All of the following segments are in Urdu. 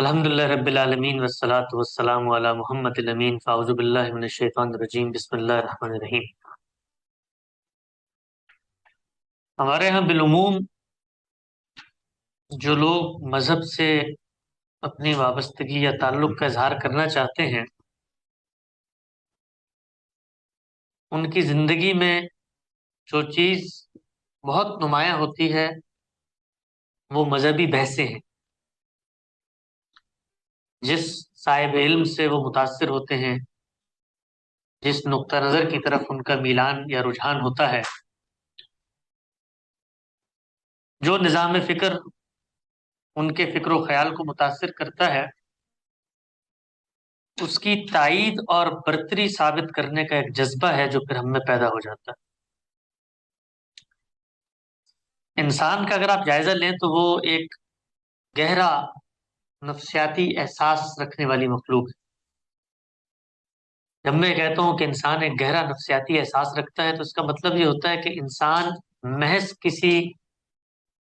الحمدللہ رب العالمین والصلاة والسلام علی محمد الامین فاعوذ باللہ من الشیطان الرجیم بسم اللہ الرحمن الرحیم۔ ہمارے ہاں بالعموم جو لوگ مذہب سے اپنی وابستگی یا تعلق کا اظہار کرنا چاہتے ہیں، ان کی زندگی میں جو چیز بہت نمایاں ہوتی ہے وہ مذہبی بحثیں ہیں۔ جس صاحب علم سے وہ متاثر ہوتے ہیں، جس نقطہ نظر کی طرف ان کا میلان یا رجحان ہوتا ہے، جو نظام فکر ان کے فکر و خیال کو متاثر کرتا ہے، اس کی تائید اور برتری ثابت کرنے کا ایک جذبہ ہے جو پھر ہم میں پیدا ہو جاتا ہے۔ انسان کا اگر آپ جائزہ لیں تو وہ ایک گہرا نفسیاتی احساس رکھنے والی مخلوق ہے۔ جب میں کہتا ہوں کہ انسان ایک گہرا نفسیاتی احساس رکھتا ہے تو اس کا مطلب یہ ہوتا ہے کہ انسان محض کسی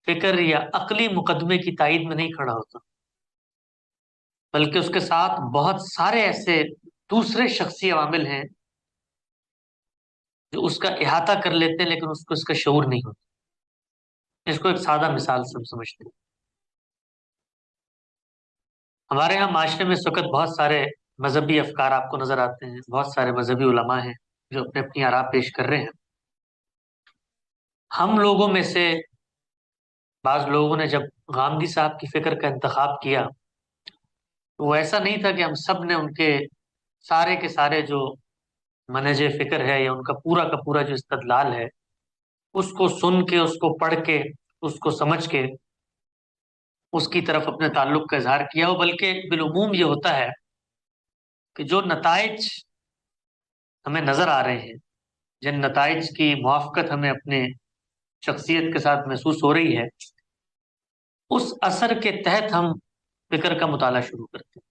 فکر یا عقلی مقدمے کی تائید میں نہیں کھڑا ہوتا، بلکہ اس کے ساتھ بہت سارے ایسے دوسرے شخصی عوامل ہیں جو اس کا احاطہ کر لیتے ہیں، لیکن اس کا شعور نہیں ہوتا۔ اس کو ایک سادہ مثال سے ہم سمجھتے ہیں۔ ہمارے یہاں معاشرے میں اس وقت بہت سارے مذہبی افکار آپ کو نظر آتے ہیں، بہت سارے مذہبی علماء ہیں جو اپنے اپنی آراء پیش کر رہے ہیں۔ ہم لوگوں میں سے بعض لوگوں نے جب غامدی صاحب کی فکر کا انتخاب کیا تو وہ ایسا نہیں تھا کہ ہم سب نے ان کے سارے جو منہج فکر ہے یا ان کا پورا جو استدلال ہے اس کو سن کے، اس کو پڑھ کے، اس کو سمجھ کے اس کی طرف اپنے تعلق کا اظہار کیا ہو، بلکہ بالعموم یہ ہوتا ہے کہ جو نتائج ہمیں نظر آ رہے ہیں، جن نتائج کی موافقت ہمیں اپنے شخصیت کے ساتھ محسوس ہو رہی ہے، اس اثر کے تحت ہم فکر کا مطالعہ شروع کرتے ہیں۔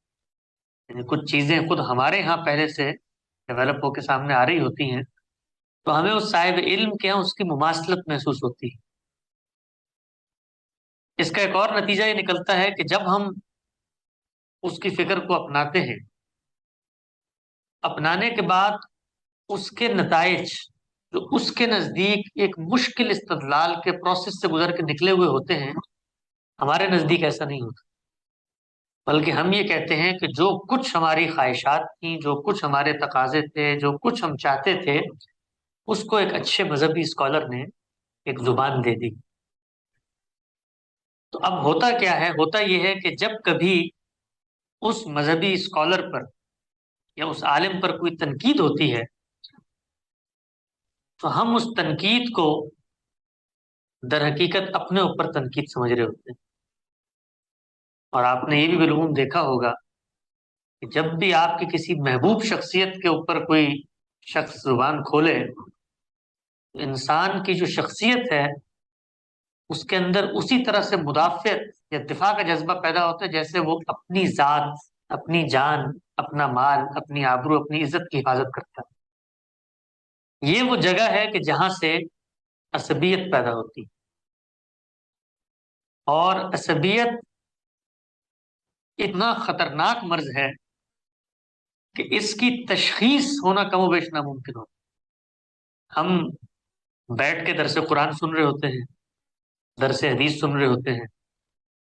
یعنی کچھ چیزیں خود ہمارے ہاں پہلے سے ڈیولپ ہو کے سامنے آ رہی ہوتی ہیں تو ہمیں اس صاحب علم کے ہاں اس کی مماثلت محسوس ہوتی ہے۔ اس کا ایک اور نتیجہ یہ نکلتا ہے کہ جب ہم اس کی فکر کو اپناتے ہیں، اپنانے کے بعد اس کے نتائج جو اس کے نزدیک ایک مشکل استدلال کے پروسیس سے گزر کے نکلے ہوئے ہوتے ہیں، ہمارے نزدیک ایسا نہیں ہوتا، بلکہ ہم یہ کہتے ہیں کہ جو کچھ ہماری خواہشات تھیں، جو کچھ ہمارے تقاضے تھے، جو کچھ ہم چاہتے تھے، اس کو ایک اچھے مذہبی اسکالر نے ایک زبان دے دی۔ تو اب ہوتا کیا ہے؟ ہوتا یہ ہے کہ جب کبھی اس مذہبی اسکالر پر یا اس عالم پر کوئی تنقید ہوتی ہے تو ہم اس تنقید کو در حقیقت اپنے اوپر تنقید سمجھ رہے ہوتے ہیں۔ اور آپ نے یہ بھی بالعموم دیکھا ہوگا کہ جب بھی آپ کی کسی محبوب شخصیت کے اوپر کوئی شخص زبان کھولے، انسان کی جو شخصیت ہے اس کے اندر اسی طرح سے مدافعت یا دفاع کا جذبہ پیدا ہوتا ہے جیسے وہ اپنی ذات، اپنی جان، اپنا مال، اپنی آبرو، اپنی عزت کی حفاظت کرتا ہے۔ یہ وہ جگہ ہے کہ جہاں سے عصبیت پیدا ہوتی ہے، اور عصبیت اتنا خطرناک مرض ہے کہ اس کی تشخیص ہونا کم و بیش ناممکن ہوتا۔ ہم بیٹھ کے درس قرآن سن رہے ہوتے ہیں، درس حدیث سن رہے ہوتے ہیں،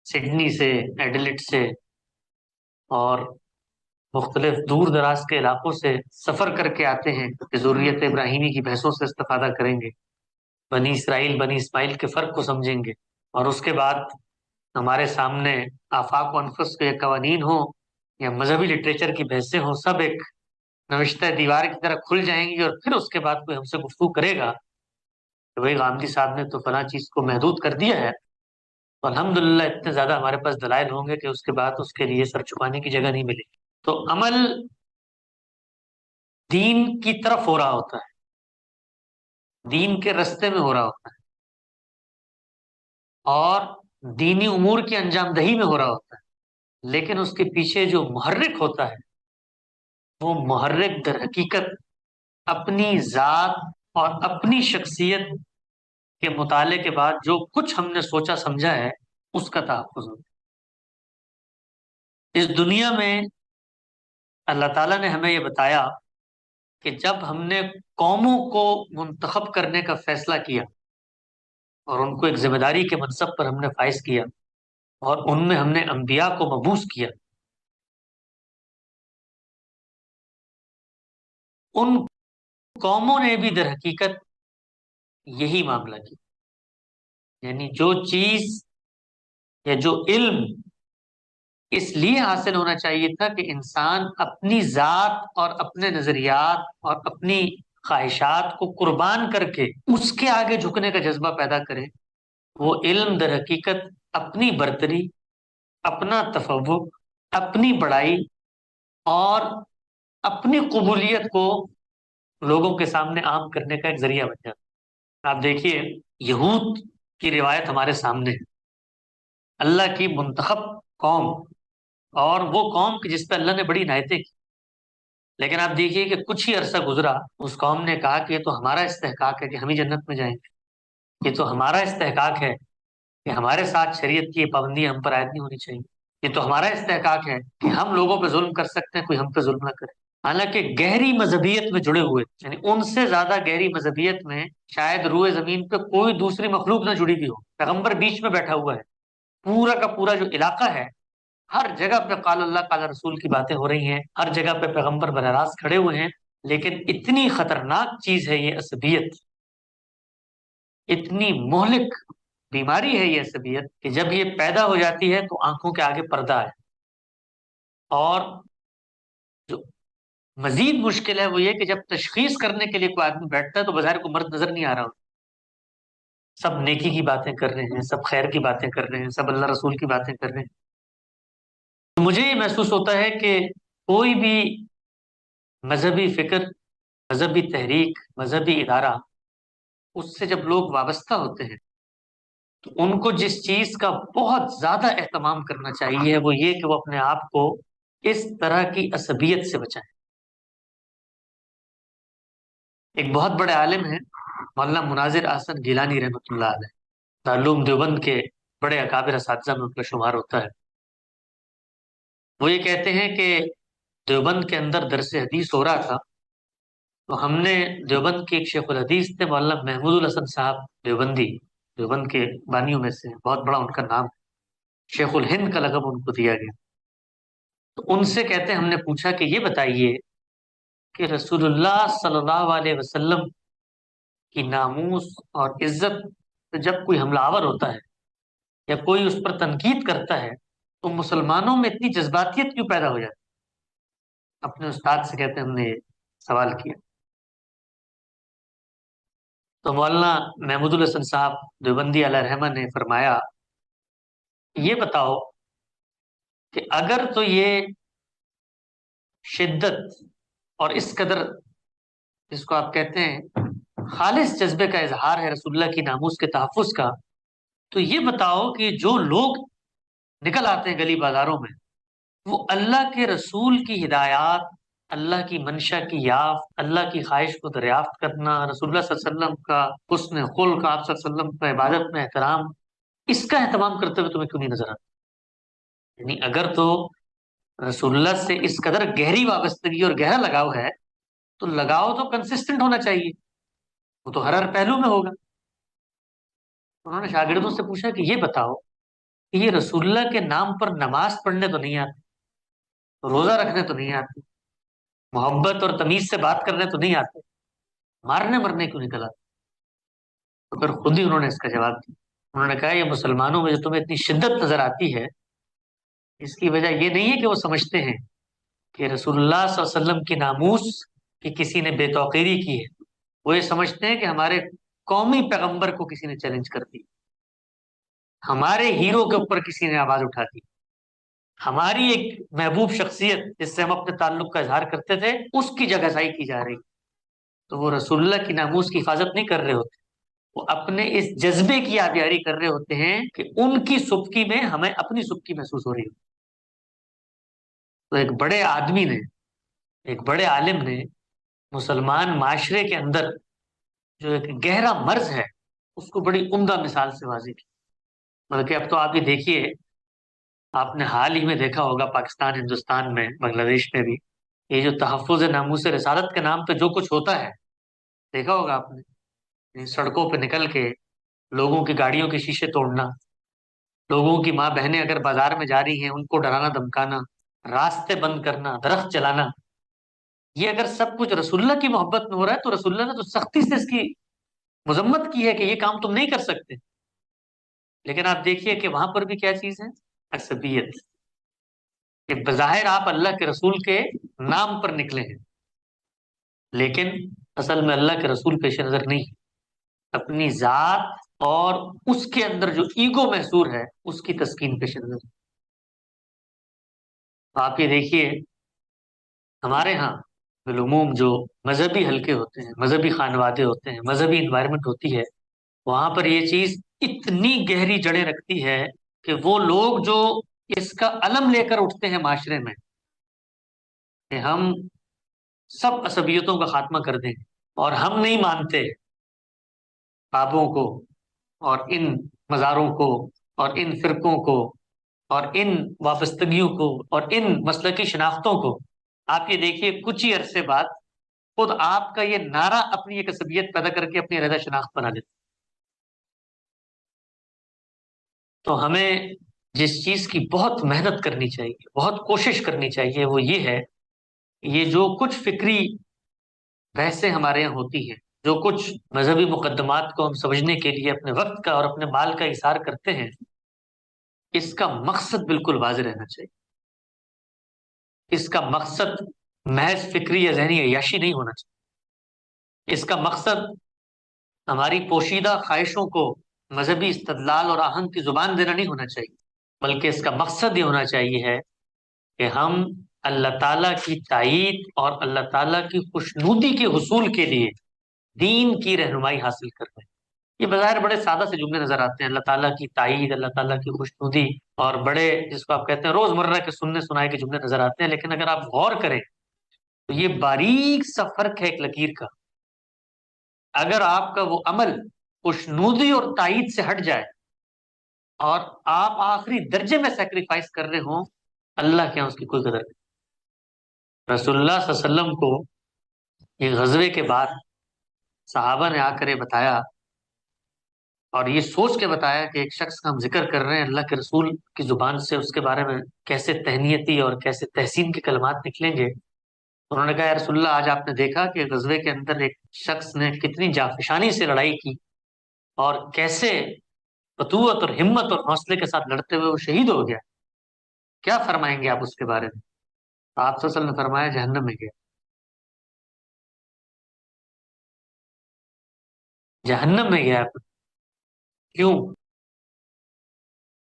سڈنی سے، ایڈلیڈ سے اور مختلف دور دراز کے علاقوں سے سفر کر کے آتے ہیں کہ ذریت ابراہیمی کی بحثوں سے استفادہ کریں گے، بنی اسرائیل بنی اسماعیل کے فرق کو سمجھیں گے، اور اس کے بعد ہمارے سامنے آفاق و انفس کے قوانین ہوں یا مذہبی لٹریچر کی بحثیں ہوں، سب ایک نوشتہ دیوار کی طرح کھل جائیں گی، اور پھر اس کے بعد کوئی ہم سے گفتگو کرے گا کہ بھائی غامدی صاحب نے تو فلاں چیز کو محدود کر دیا ہے، تو الحمدللہ اتنے زیادہ ہمارے پاس دلائل ہوں گے کہ اس کے بعد اس کے لیے سر چھپانے کی جگہ نہیں ملے گی۔ تو عمل دین کی طرف ہو رہا ہوتا ہے، دین کے رستے میں ہو رہا ہوتا ہے، اور دینی امور کی انجام دہی میں ہو رہا ہوتا ہے، لیکن اس کے پیچھے جو محرک ہوتا ہے وہ محرک در حقیقت اپنی ذات اور اپنی شخصیت کے مطالعے کے بعد جو کچھ ہم نے سوچا سمجھا ہے اس کا تحفظ ہوتا ہے۔ اس دنیا میں اللہ تعالیٰ نے ہمیں یہ بتایا کہ جب ہم نے قوموں کو منتخب کرنے کا فیصلہ کیا اور ان کو ایک ذمہ داری کے منصب پر ہم نے فائز کیا اور ان میں ہم نے انبیاء کو مبعوث کیا، ان قوموں نے بھی در حقیقت یہی معاملہ کیا، یعنی جو چیز یا جو علم اس لیے حاصل ہونا چاہیے تھا کہ انسان اپنی ذات اور اپنے نظریات اور اپنی خواہشات کو قربان کر کے اس کے آگے جھکنے کا جذبہ پیدا کرے، وہ علم در حقیقت اپنی برتری، اپنا تفوق، اپنی بڑائی اور اپنی قبولیت کو لوگوں کے سامنے عام کرنے کا ایک ذریعہ بن جاتا ہے۔ آپ دیکھیے، یہود کی روایت ہمارے سامنے ہے، اللہ کی منتخب قوم، اور وہ قوم کہ جس پہ اللہ نے بڑی عنایتیں کی، لیکن آپ دیکھیے کہ کچھ ہی عرصہ گزرا، اس قوم نے کہا کہ یہ تو ہمارا استحقاق ہے کہ ہم ہی جنت میں جائیں گے، یہ تو ہمارا استحقاق ہے کہ ہمارے ساتھ شریعت کی یہ پابندی ہم پر عائد نہیں ہونی چاہیے، یہ تو ہمارا استحقاق ہے کہ ہم لوگوں پہ ظلم کر سکتے ہیں، کوئی ہم پہ ظلم نہ کرے۔ حالانکہ گہری مذہبیت میں جڑے ہوئے، یعنی ان سے زیادہ گہری مذہبیت میں شاید روئے زمین پہ کوئی دوسری مخلوق نہ جڑی بھی ہو، پیغمبر بیچ میں بیٹھا ہوا ہے، پورا کا پورا جو علاقہ ہے ہر جگہ پہ قال اللہ قال رسول کی باتیں ہو رہی ہیں، ہر جگہ پہ پیغمبر براہ راست کھڑے ہوئے ہیں، لیکن اتنی خطرناک چیز ہے یہ عصبیت، اتنی مہلک بیماری ہے یہ عصبیت کہ جب یہ پیدا ہو جاتی ہے تو آنکھوں کے آگے پردہ ہے، اور جو مزید مشکل ہے وہ یہ کہ جب تشخیص کرنے کے لیے کوئی آدمی بیٹھتا ہے تو بظاہر کو مرد نظر نہیں آ رہا ہوتا، سب نیکی کی باتیں کر رہے ہیں، سب خیر کی باتیں کر رہے ہیں، سب اللہ رسول کی باتیں کر رہے ہیں۔ تو مجھے یہ محسوس ہوتا ہے کہ کوئی بھی مذہبی فکر، مذہبی تحریک، مذہبی ادارہ، اس سے جب لوگ وابستہ ہوتے ہیں تو ان کو جس چیز کا بہت زیادہ اہتمام کرنا چاہیے وہ یہ کہ وہ اپنے آپ کو اس طرح کی عصبیت سے بچائیں۔ ایک بہت بڑے عالم ہیں مولانا مناظر احسن گیلانی رحمۃ اللہ علیہ، دارالعلوم دیوبند کے بڑے اکابر اساتذہ میں ان کا شمار ہوتا ہے۔ وہ یہ کہتے ہیں کہ دیوبند کے اندر درس حدیث ہو رہا تھا، تو ہم نے دیوبند کے ایک شیخ الحدیث تھے مولانا محمود الحسن صاحب دیوبندی، دیوبند کے بانیوں میں سے ہیں، بہت بڑا ان کا نام، شیخ الہند کا لقب ان کو دیا گیا۔ تو ان سے کہتے ہیں ہم نے پوچھا کہ یہ بتائیے کہ رسول اللہ صلی اللہ علیہ وسلم کی ناموس اور عزت پہ جب کوئی حملہ آور ہوتا ہے یا کوئی اس پر تنقید کرتا ہے تو مسلمانوں میں اتنی جذباتیت کیوں پیدا ہو جاتی ہے؟ اپنے استاد سے کہتے ہیں ہم نے یہ سوال کیا، تو مولانا محمود الحسن صاحب دیوبندی علیہ رحمہ نے فرمایا یہ بتاؤ کہ اگر تو یہ شدت اور اس قدر، جس کو آپ کہتے ہیں خالص جذبے کا اظہار ہے رسول اللہ کی ناموس کے تحفظ کا، تو یہ بتاؤ کہ جو لوگ نکل آتے ہیں گلی بازاروں میں وہ اللہ کے رسول کی ہدایات، اللہ کی منشا کی یافت، اللہ کی خواہش کو دریافت کرنا، رسول اللہ صلی اللہ علیہ وسلم کا حسن خلق، آپ صلی اللہ علیہ وسلم کا عبادت میں احترام، اس کا اہتمام کرتے ہوئے تمہیں کیوں نہیں نظر آتا؟ یعنی اگر تو رسول اللہ سے اس قدر گہری وابستگی اور گہرا لگاؤ ہے تو لگاؤ تو کنسسٹنٹ ہونا چاہیے، وہ تو ہر پہلو میں ہوگا۔ انہوں نے شاگردوں سے پوچھا کہ یہ بتاؤ کہ یہ رسول اللہ کے نام پر نماز پڑھنے تو نہیں آتے، روزہ رکھنے تو نہیں آتے، محبت اور تمیز سے بات کرنے تو نہیں آتے، مارنے مرنے کیوں نکل آتے؟ تو پھر خود ہی انہوں نے اس کا جواب دیا، انہوں نے کہا یہ مسلمانوں میں جو تمہیں اتنی شدت نظر آتی ہے اس کی وجہ یہ نہیں ہے کہ وہ سمجھتے ہیں کہ رسول اللہ صلی اللہ علیہ وسلم کی ناموس کی کسی نے بے توقیری کی ہے، وہ یہ سمجھتے ہیں کہ ہمارے قومی پیغمبر کو کسی نے چیلنج کر دی، ہمارے ہیرو کے اوپر کسی نے آواز اٹھا دی، ہماری ایک محبوب شخصیت جس سے ہم اپنے تعلق کا اظہار کرتے تھے اس کی جگہ سائی کی جا رہی۔ تو وہ رسول اللہ کی ناموس کی حفاظت نہیں کر رہے ہوتے، وہ اپنے اس جذبے کی آبیاری کر رہے ہوتے ہیں کہ ان کی سبکی میں ہمیں اپنی سبکی محسوس ہو رہی ہو۔ تو ایک بڑے آدمی نے، ایک بڑے عالم نے مسلمان معاشرے کے اندر جو ایک گہرا مرض ہے اس کو بڑی عمدہ مثال سے واضح کی، بلکہ اب تو آپ یہ دیکھیے آپ نے حال ہی میں دیکھا ہوگا پاکستان، ہندوستان میں، بنگلہ دیش میں بھی، یہ جو تحفظ ناموس رسالت کے نام پہ جو کچھ ہوتا ہے، دیکھا ہوگا آپ نے، یہ سڑکوں پہ نکل کے لوگوں کی گاڑیوں کے شیشے توڑنا، لوگوں کی ماں بہنیں اگر بازار میں جا رہی ہیں ان کو ڈرانا دھمکانا، راستے بند کرنا، درخت جلانا، یہ اگر سب کچھ رسول اللہ کی محبت میں ہو رہا ہے تو رسول اللہ نے تو سختی سے اس کی مذمت کی ہے کہ یہ کام تم نہیں کر سکتے۔ لیکن آپ دیکھیے کہ وہاں پر بھی کیا چیز ہے؟ عصبیت، کہ بظاہر آپ اللہ کے رسول کے نام پر نکلے ہیں، لیکن اصل میں اللہ کے رسول پیش نظر نہیں، اپنی ذات اور اس کے اندر جو ایگو محصور ہے اس کی تسکین پیش نظر۔ آپ یہ دیکھیے ہمارے ہاں بالعموم جو مذہبی حلقے ہوتے ہیں، مذہبی خانوادے ہوتے ہیں، مذہبی انوائرمنٹ ہوتی ہے، وہاں پر یہ چیز اتنی گہری جڑیں رکھتی ہے کہ وہ لوگ جو اس کا علم لے کر اٹھتے ہیں معاشرے میں کہ ہم سب عصبیتوں کا خاتمہ کر دیں اور ہم نہیں مانتے بابوں کو اور ان مزاروں کو اور ان فرقوں کو اور ان وابستگیوں کو اور ان مسلکی شناختوں کو، آپ یہ دیکھیے کچھ ہی عرصے بعد خود آپ کا یہ نعرہ اپنی ایک عصبیت پیدا کر کے اپنی علیحدہ شناخت بنا دیتا۔ تو ہمیں جس چیز کی بہت محنت کرنی چاہیے، بہت کوشش کرنی چاہیے، وہ یہ ہے، یہ جو کچھ فکری بحثیں ہمارے یہاں ہوتی ہیں، جو کچھ مذہبی مقدمات کو ہم سمجھنے کے لیے اپنے وقت کا اور اپنے مال کا اثار کرتے ہیں، اس کا مقصد بالکل واضح رہنا چاہیے۔ اس کا مقصد محض فکری یا ذہنی عیاشی نہیں ہونا چاہیے۔ اس کا مقصد ہماری پوشیدہ خواہشوں کو مذہبی استدلال اور آہنگ کی زبان دینا نہیں ہونا چاہیے، بلکہ اس کا مقصد یہ ہونا چاہیے ہے کہ ہم اللہ تعالیٰ کی تائید اور اللہ تعالیٰ کی خوشنودی کے حصول کے لیے دین کی رہنمائی حاصل کر رہے ہیں۔ یہ بظاہر بڑے سادہ سے جملے نظر آتے ہیں، اللہ تعالیٰ کی تائید، اللہ تعالیٰ کی خوشنودی، اور بڑے جس کو آپ کہتے ہیں روزمرہ کے سننے سنائے کے جملے نظر آتے ہیں، لیکن اگر آپ غور کریں تو یہ باریک سا فرق ہے ایک لکیر کا۔ اگر آپ کا وہ عمل خوشنودی اور تائید سے ہٹ جائے اور آپ آخری درجے میں سیکریفائس کر رہے ہوں، اللہ کے یہاں اس کی کوئی قدر نہیں۔ رسول اللہ صلی اللہ علیہ وسلم کو یہ غزوے کے بعد صحابہ نے آ کر یہ بتایا، اور یہ سوچ کے بتایا کہ ایک شخص کا ہم ذکر کر رہے ہیں، اللہ کے رسول کی زبان سے اس کے بارے میں کیسے تہنیتی اور کیسے تحسین کے کلمات نکلیں گے۔ انہوں نے کہا یا رسول اللہ، آج آپ نے دیکھا کہ غزوے کے اندر ایک شخص نے کتنی جافشانی سے لڑائی کی اور کیسے فتوت اور ہمت اور حوصلے کے ساتھ لڑتے ہوئے وہ شہید ہو گیا، کیا فرمائیں گے آپ اس کے بارے میں؟ آپ صلی اللہ علیہ وسلم نے فرمایا جہنم میں گیا، جہنم میں گیا۔ کیوں؟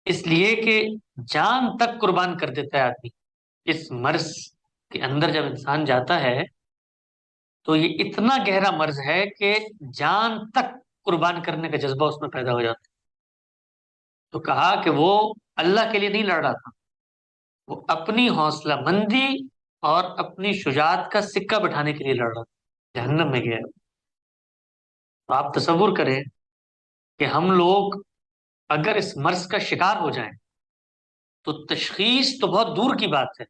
اس لیے کہ جان تک قربان کر دیتا ہے آدمی۔ اس مرض کے اندر جب انسان جاتا ہے تو یہ اتنا گہرا مرض ہے کہ جان تک قربان کرنے کا جذبہ اس میں پیدا ہو جاتا ہے۔ تو کہا کہ وہ اللہ کے لیے نہیں لڑ رہا تھا، وہ اپنی حوصلہ مندی اور اپنی شجاعت کا سکہ بٹھانے کے لیے لڑ رہا تھا، جہنم میں گیا۔ تو آپ تصور کریں کہ ہم لوگ اگر اس مرض کا شکار ہو جائیں تو تشخیص تو بہت دور کی بات ہے،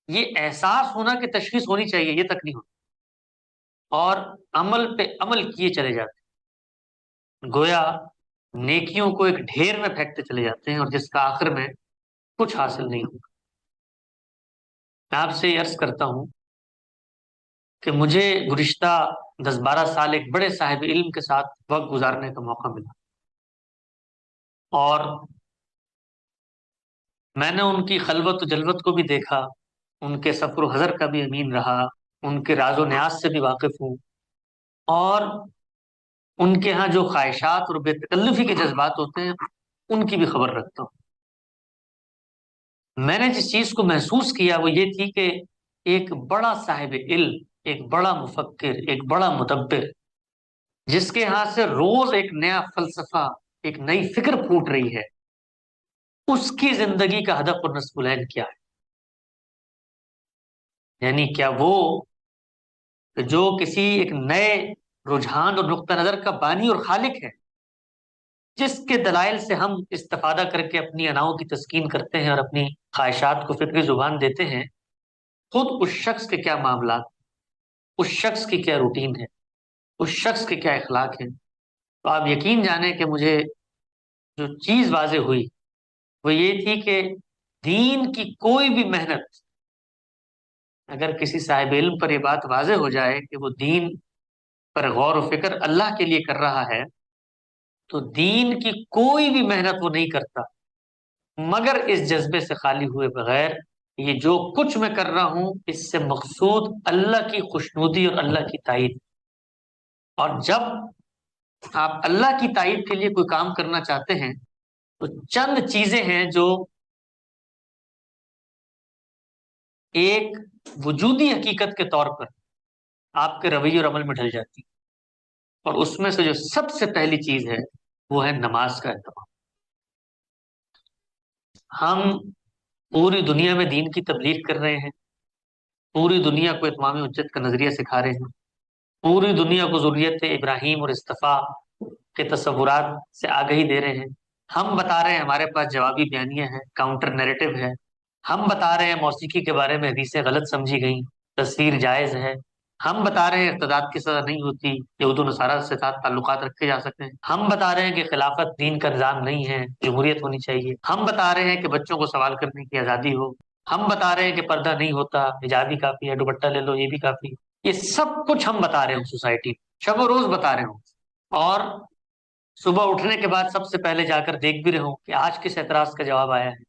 یہ احساس ہونا کہ تشخیص ہونی چاہیے یہ تک نہیں ہوتا، اور عمل پہ عمل کیے چلے جاتے ہیں، گویا نیکیوں کو ایک ڈھیر میں پھینکتے چلے جاتے ہیں اور جس کا آخر میں کچھ حاصل نہیں ہوگا۔ میں آپ سے یہ عرض کرتا ہوں کہ مجھے گزشتہ 10-12 سال ایک بڑے صاحب علم کے ساتھ وقت گزارنے کا موقع ملا، اور میں نے ان کی خلوت و جلوت کو بھی دیکھا، ان کے سفر و حضر کا بھی امین رہا، ان کے راز و نیاز سے بھی واقف ہوں، اور ان کے ہاں جو خواہشات اور بے تکلفی کے جذبات ہوتے ہیں ان کی بھی خبر رکھتا ہوں۔ میں نے جس چیز کو محسوس کیا وہ یہ تھی کہ ایک بڑا صاحب علم، ایک بڑا مفکر، ایک بڑا مدبر، جس کے ہاں سے روز ایک نیا فلسفہ، ایک نئی فکر پھوٹ رہی ہے، اس کی زندگی کا ہدف اور نصب العین کیا ہے؟ یعنی کیا وہ جو کسی ایک نئے رجحان اور نقطہ نظر کا بانی اور خالق ہے، جس کے دلائل سے ہم استفادہ کر کے اپنی اناؤں کی تسکین کرتے ہیں اور اپنی خواہشات کو فکری زبان دیتے ہیں، خود اس شخص کے کیا معاملات، اس شخص کی کیا روٹین ہے، اس شخص کے کیا اخلاق ہیں. تو آپ یقین جانیں کہ مجھے جو چیز واضح ہوئی وہ یہ تھی کہ دین کی کوئی بھی محنت، اگر کسی صاحب علم پر یہ بات واضح ہو جائے کہ وہ دین پر غور و فکر اللہ کے لیے کر رہا ہے، تو دین کی کوئی بھی محنت وہ نہیں کرتا مگر اس جذبے سے خالی ہوئے بغیر، یہ جو کچھ میں کر رہا ہوں اس سے مقصود اللہ کی خوشنودی اور اللہ کی تائید. اور جب آپ اللہ کی تائید کے لیے کوئی کام کرنا چاہتے ہیں تو چند چیزیں ہیں جو ایک وجودی حقیقت کے طور پر آپ کے رویے اور عمل میں ڈھل جاتی. اور اس میں سے جو سب سے پہلی چیز ہے وہ ہے نماز کا اہتمام. ہم پوری دنیا میں دین کی تبلیغ کر رہے ہیں، پوری دنیا کو اتمام حجت کا نظریہ سکھا رہے ہیں، پوری دنیا کو ذریت ابراہیم اور اصطفیٰ کے تصورات سے آگہی دے رہے ہیں. ہم بتا رہے ہیں ہمارے پاس جوابی بیانیہ ہے، کاؤنٹر نیریٹو ہے. ہم بتا رہے ہیں موسیقی کے بارے میں حدیثیں غلط سمجھی گئیں، تصویر جائز ہے. ہم بتا رہے ہیں ارتداد کی سزا نہیں ہوتی، یہود و نصارہ سے ساتھ تعلقات رکھے جا سکتے ہیں. ہم بتا رہے ہیں کہ خلافت دین کا نظام نہیں ہے، جمہوریت ہونی چاہیے. ہم بتا رہے ہیں کہ بچوں کو سوال کرنے کی آزادی ہو. ہم بتا رہے ہیں کہ پردہ نہیں ہوتا، حجاب ہی کافی ہے، دوپٹہ لے لو یہ بھی کافی ہے. یہ سب کچھ ہم بتا رہے ہوں سوسائٹی، شب و روز بتا رہے ہوں. اور صبح اٹھنے کے بعد سب سے پہلے جا کر دیکھ بھی رہے ہوں کہ آج کس اعتراض کا جواب آیا ہے،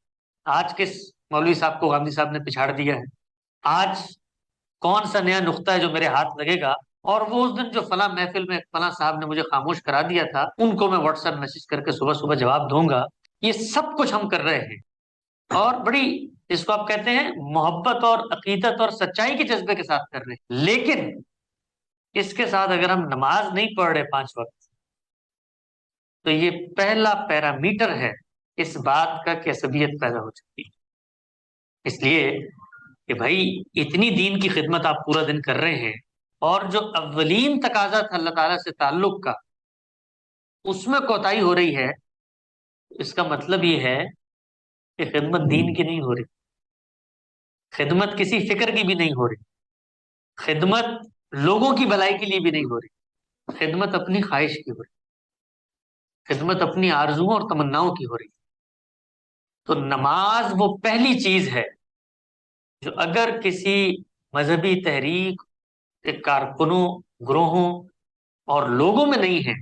آج کس مولوی صاحب کو گاندھی صاحب نے پچھاڑ دیا ہے، آج کون سا نیا نقطہ ہے جو میرے ہاتھ لگے گا. اور وہ اس دن جو فلاں محفل میں فلاں صاحب نے مجھے خاموش کرا دیا تھا ان کو میں واٹس ایپ میسج کر کے صبح صبح جواب دوں گا. یہ سب کچھ ہم کر رہے ہیں اور بڑی، جس کو آپ کہتے ہیں محبت اور عقیدت اور سچائی کے جذبے کے ساتھ کر رہے ہیں. لیکن اس کے ساتھ اگر ہم نماز نہیں پڑھ رہے 5 وقت، تو یہ پہلا پیرامیٹر ہے اس بات کا کہ عصبیت پیدا ہو چکی ہے. اس لیے کہ بھائی اتنی دین کی خدمت آپ پورا دن کر رہے ہیں اور جو اولین تقاضا تھا اللہ تعالیٰ سے تعلق کا اس میں کوتاہی ہو رہی ہے، اس کا مطلب یہ ہے کہ خدمت دین کی نہیں ہو رہی، خدمت کسی فکر کی بھی نہیں ہو رہی، خدمت لوگوں کی بھلائی کے لیے بھی نہیں ہو رہی، خدمت اپنی خواہش کی ہو رہی، خدمت اپنی آرزوؤں اور تمناؤں کی ہو رہی. تو نماز وہ پہلی چیز ہے جو اگر کسی مذہبی تحریک کے کارکنوں، گروہوں اور لوگوں میں نہیں ہے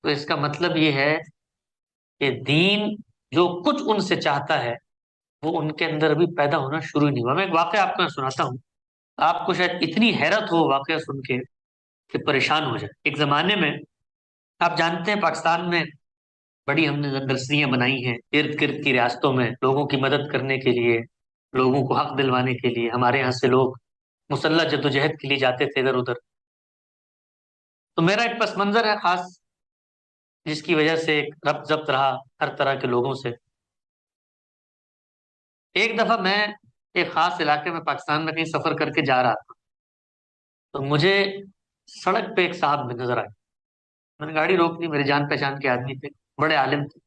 تو اس کا مطلب یہ ہے کہ دین جو کچھ ان سے چاہتا ہے وہ ان کے اندر ابھی پیدا ہونا شروع ہی نہیں ہوا. میں ایک واقعہ آپ کو سناتا ہوں، آپ کو شاید اتنی حیرت ہو واقعہ سن کے کہ پریشان ہو جائے. ایک زمانے میں آپ جانتے ہیں پاکستان میں بڑی ہم نے نرسریاں بنائی ہیں ارد گرد کی ریاستوں میں لوگوں کی مدد کرنے کے لیے، لوگوں کو حق دلوانے کے لیے. ہمارے یہاں سے لوگ مسلح جدوجہد کے لیے جاتے تھے ادھر ادھر. تو میرا ایک پس منظر ہے خاص جس کی وجہ سے ایک ربط ضبط رہا ہر طرح کے لوگوں سے. ایک دفعہ میں ایک خاص علاقے میں پاکستان میں کہیں سفر کر کے جا رہا تھا تو مجھے سڑک پہ ایک صاحب میں نظر آئے. میں نے گاڑی روک لی، میرے جان پہچان کے آدمی تھے، بڑے عالم تھے.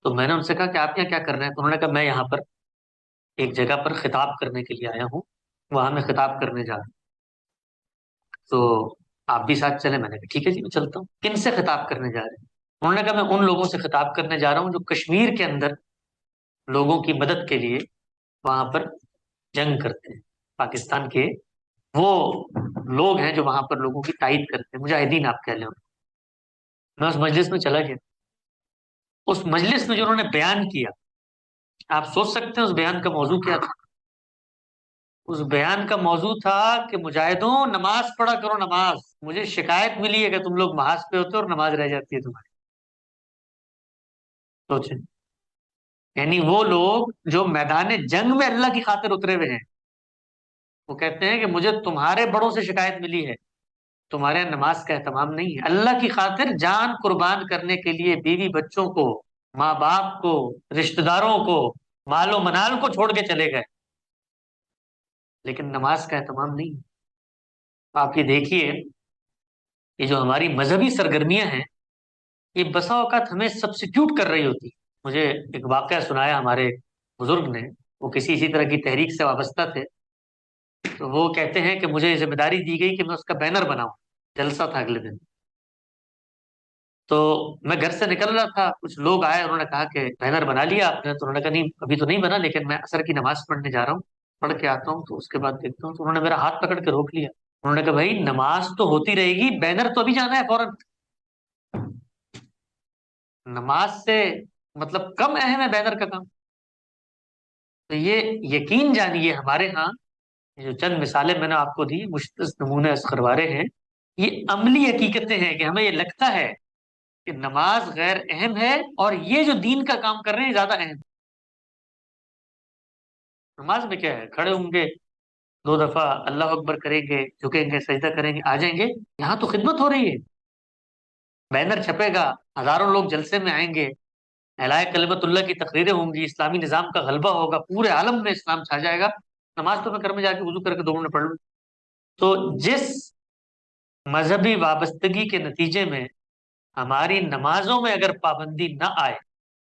تو میں نے ان سے کہا کہ آپ یہاں کیا کر رہے ہیں؟ تو انہوں نے کہا میں یہاں پر ایک جگہ پر خطاب کرنے کے لیے آیا ہوں، وہاں میں خطاب کرنے جا رہا ہوں. تو آپ بھی ساتھ چلیں؟ میں نے کہا ٹھیک ہے جی میں چلتا ہوں. کن سے خطاب کرنے جا رہے ہیں؟ انہوں نے کہا میں ان لوگوں سے خطاب کرنے جا رہا ہوں جو کشمیر کے اندر لوگوں کی مدد کے لیے وہاں پر جنگ کرتے ہیں. پاکستان کے وہ لوگ ہیں جو وہاں پر لوگوں کی تائید کرتے ہیں، مجاہدین آپ کہہ لیں. میں اس مجلس میں چلا گیا. اس مجلس میں جو انہوں نے بیان کیا، آپ سوچ سکتے ہیں اس بیان کا موضوع کیا تھا؟ اس بیان کا موضوع تھا کہ مجاہدوں نماز پڑھا کرو نماز. مجھے شکایت ملی ہے کہ تم لوگ محاذ پہ ہوتے ہو اور نماز رہ جاتی ہے تمہاری. سوچیں، یعنی وہ لوگ جو میدان جنگ میں اللہ کی خاطر اترے ہوئے ہیں وہ کہتے ہیں کہ مجھے تمہارے بڑوں سے شکایت ملی ہے، تمہارے یہاں نماز کا اہتمام نہیں ہے. اللہ کی خاطر جان قربان کرنے کے لیے بیوی بچوں کو، ماں باپ کو، رشتہ داروں کو، مال و منال کو چھوڑ کے چلے گئے، لیکن نماز کا اہتمام نہیں ہے. آپ یہ دیکھیے، یہ جو ہماری مذہبی سرگرمیاں ہیں یہ بسا اوقات ہمیں سبسٹیوٹ کر رہی ہوتی. مجھے ایک واقعہ سنایا ہمارے بزرگ نے، وہ کسی اسی طرح کی تحریک سے وابستہ تھے. تو وہ کہتے ہیں کہ مجھے ذمہ داری دی گئی کہ میں اس کا بینر بناؤں. جلسہ تھا اگلے دن. تو میں گھر سے نکل رہا تھا، کچھ لوگ آئے، انہوں نے کہا کہ بینر بنا لیا آپ نے؟ تو انہوں نے کہا نہیں ابھی تو نہیں بنا، لیکن میں عصر کی نماز پڑھنے جا رہا ہوں، پڑھ کے آتا ہوں تو اس کے بعد دیکھتا ہوں. تو انہوں نے میرا ہاتھ پکڑ کے روک لیا. انہوں نے کہا بھائی نماز تو ہوتی رہے گی، بینر تو ابھی جانا ہے فوراً. نماز سے مطلب کم اہم ہے بینر کا کام؟ تو یہ یقین جانیے ہمارے ہاں یہ جو چند مثالیں میں نے آپ کو دی، مشترک نمونے اسخروارے ہیں، یہ عملی حقیقتیں ہیں کہ ہمیں یہ لگتا ہے کہ نماز غیر اہم ہے اور یہ جو دین کا کام کر رہے ہیں زیادہ اہم. نماز میں کیا ہے؟ کھڑے ہوں گے 2 دفعہ، اللہ اکبر کریں گے، جھکیں گے، سجدہ کریں گے، آ جائیں گے. یہاں تو خدمت ہو رہی ہے. بینر چھپے گا، ہزاروں لوگ جلسے میں آئیں گے، اعلائے کلمت اللہ کی تقریریں ہوں گی، اسلامی نظام کا غلبہ ہوگا، پورے عالم میں اسلام چھا جائے گا. نماز تو میں گھر میں جا کے وضو کر کے 2 منٹ پڑھ لوں. تو جس مذہبی وابستگی کے نتیجے میں ہماری نمازوں میں اگر پابندی نہ آئے،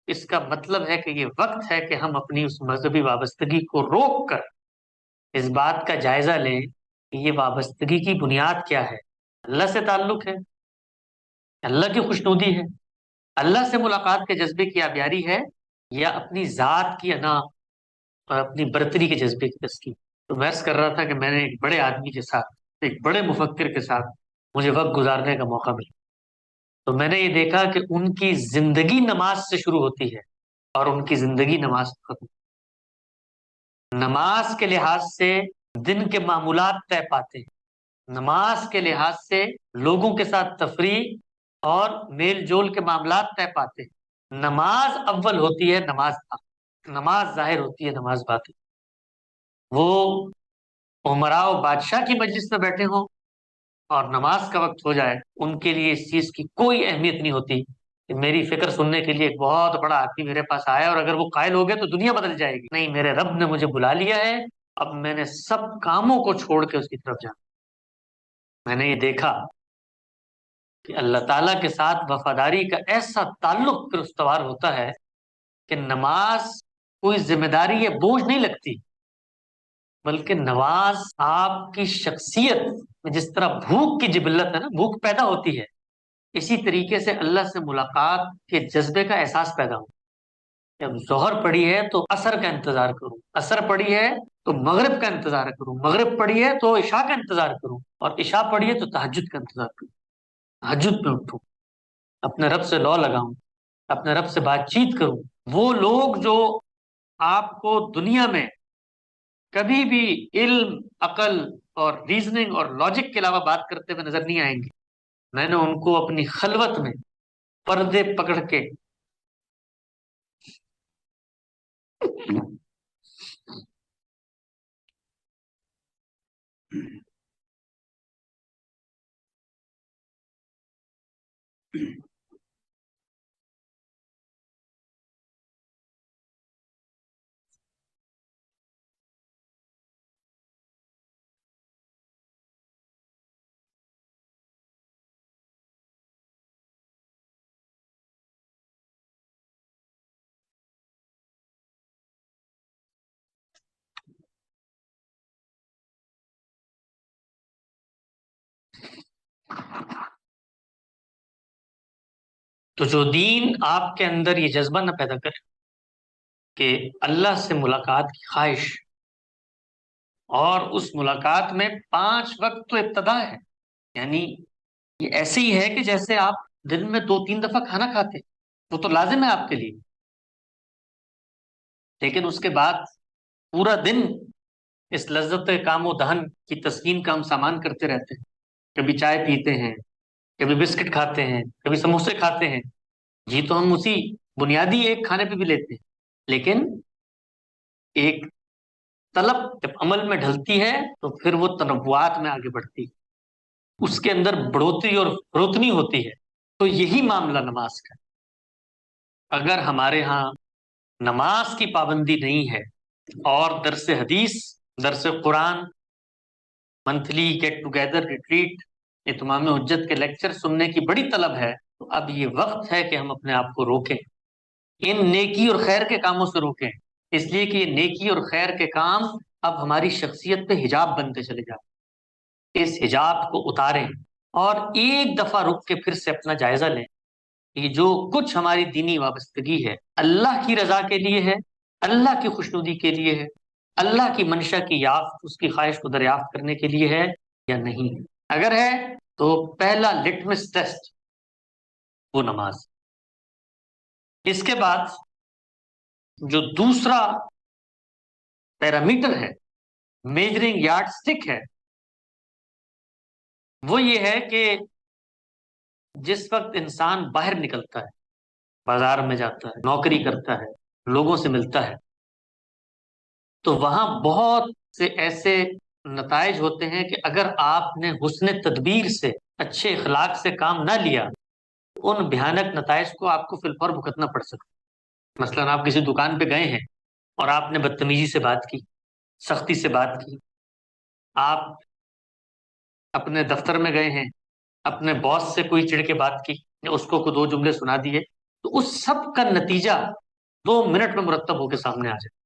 اس کا مطلب ہے کہ یہ وقت ہے کہ ہم اپنی اس مذہبی وابستگی کو روک کر اس بات کا جائزہ لیں کہ یہ وابستگی کی بنیاد کیا ہے. اللہ سے تعلق ہے، اللہ کی خوشنودی ہے، اللہ سے ملاقات کے جذبے کی آبیاری ہے، یا اپنی ذات کی انا اور اپنی برتری کے جذبے کی تسکین. تو میں عرض کر رہا تھا کہ میں نے ایک بڑے آدمی کے ساتھ، ایک بڑے مفکر کے ساتھ مجھے وقت گزارنے کا موقع ملا. تو میں نے یہ دیکھا کہ ان کی زندگی نماز سے شروع ہوتی ہے اور ان کی زندگی نماز سے ختم. نماز کے لحاظ سے دن کے معمولات طے پاتے ہیں، نماز کے لحاظ سے لوگوں کے ساتھ تفریح اور میل جول کے معاملات طے پاتے ہیں. نماز اول ہوتی ہے، نماز نماز ظاہر ہوتی ہے، نماز باطن. وہ عمراء و بادشاہ کی مجلس میں بیٹھے ہوں اور نماز کا وقت ہو جائے، ان کے لیے اس چیز کی کوئی اہمیت نہیں ہوتی کہ میری فکر سننے کے لیے ایک بہت بڑا آدمی میرے پاس آیا اور اگر وہ قائل ہو گئے تو دنیا بدل جائے گی. نہیں، میرے رب نے مجھے بلا لیا ہے، اب میں نے سب کاموں کو چھوڑ کے اس کی طرف جانا. میں نے یہ دیکھا کہ اللہ تعالیٰ کے ساتھ وفاداری کا ایسا تعلق پھر استوار ہوتا ہے کہ نماز کوئی ذمہ داری یا بوجھ نہیں لگتی، بلکہ نماز آپ کی شخصیت میں جس طرح بھوک کی جبلت ہے نا، بھوک پیدا ہوتی ہے، اسی طریقے سے اللہ سے ملاقات کے جذبے کا احساس پیدا ہو. جب ظہر پڑی ہے تو عصر کا انتظار کروں، عصر پڑی ہے تو مغرب کا انتظار کروں، مغرب پڑی ہے تو عشاء کا انتظار کروں، اور عشاء پڑی ہے تو تہجد کا انتظار کروں. تہجد میں اٹھوں، اپنے رب سے لو لگاؤں، اپنے رب سے بات چیت کروں. وہ لوگ جو آپ کو دنیا میں کبھی بھی علم، عقل اور ریزننگ اور لاجک کے علاوہ بات کرتے ہوئے نظر نہیں آئیں گے، میں نے ان کو اپنی خلوت میں پردے پکڑ کے تو جو دین آپ کے اندر یہ جذبہ نہ پیدا کرے کہ اللہ سے ملاقات کی خواہش، اور اس ملاقات میں 5 وقت تو ابتدا ہے، یعنی یہ ایسے ہی ہے کہ جیسے آپ دن میں 2-3 دفعہ کھانا کھاتے، وہ تو لازم ہے آپ کے لیے، لیکن اس کے بعد پورا دن اس لذت کام و دہن کی تسکین کا ہم سامان کرتے رہتے ہیں. کبھی چائے پیتے ہیں، کبھی بسکٹ کھاتے ہیں، کبھی سموسے کھاتے ہیں. جی تو ہم اسی بنیادی ایک کھانے پہ بھی لیتے ہیں، لیکن ایک طلب جب عمل میں ڈھلتی ہے تو پھر وہ تنوعات میں آگے بڑھتی ہے، اس کے اندر بڑھوتری اور فروتنی ہوتی ہے. تو یہی معاملہ نماز کا ہے. اگر ہمارے ہاں نماز کی پابندی نہیں ہے اور درس حدیث، درس قرآن، منتھلی گیٹ ٹوگیدر، ریٹریٹ، اتمام حجت کے لیکچر سننے کی بڑی طلب ہے، تو اب یہ وقت ہے کہ ہم اپنے آپ کو روکیں، ان نیکی اور خیر کے کاموں سے روکیں، اس لیے کہ یہ نیکی اور خیر کے کام اب ہماری شخصیت پہ حجاب بنتے چلے جاتے، اس حجاب کو اتاریں اور ایک دفعہ رک کے پھر سے اپنا جائزہ لیں کہ جو کچھ ہماری دینی وابستگی ہے اللہ کی رضا کے لیے ہے، اللہ کی خوشنودی کے لیے ہے، اللہ کی منشا کی یافت، اس کی خواہش کو دریافت کرنے کے لیے ہے یا نہیں ہے۔ اگر ہے تو پہلا لٹمس ٹیسٹ وہ نماز۔ اس کے بعد جو دوسرا پیرامیٹر ہے، میجرنگ یارڈ سٹک ہے، وہ یہ ہے کہ جس وقت انسان باہر نکلتا ہے، بازار میں جاتا ہے، نوکری کرتا ہے، لوگوں سے ملتا ہے، تو وہاں بہت سے ایسے نتائج ہوتے ہیں کہ اگر آپ نے حسن تدبیر سے، اچھے اخلاق سے کام نہ لیا، ان بھیانک نتائج کو آپ کو فی الفور بھگتنا پڑ سکتا ہے۔ مثلا آپ کسی دکان پہ گئے ہیں اور آپ نے بدتمیزی سے بات کی، سختی سے بات کی، آپ اپنے دفتر میں گئے ہیں، اپنے باس سے کوئی چڑھ کے بات کی، یا اس کو دو جملے سنا دیے، تو اس سب کا نتیجہ 2 منٹ میں مرتب ہو کے سامنے آ جائے۔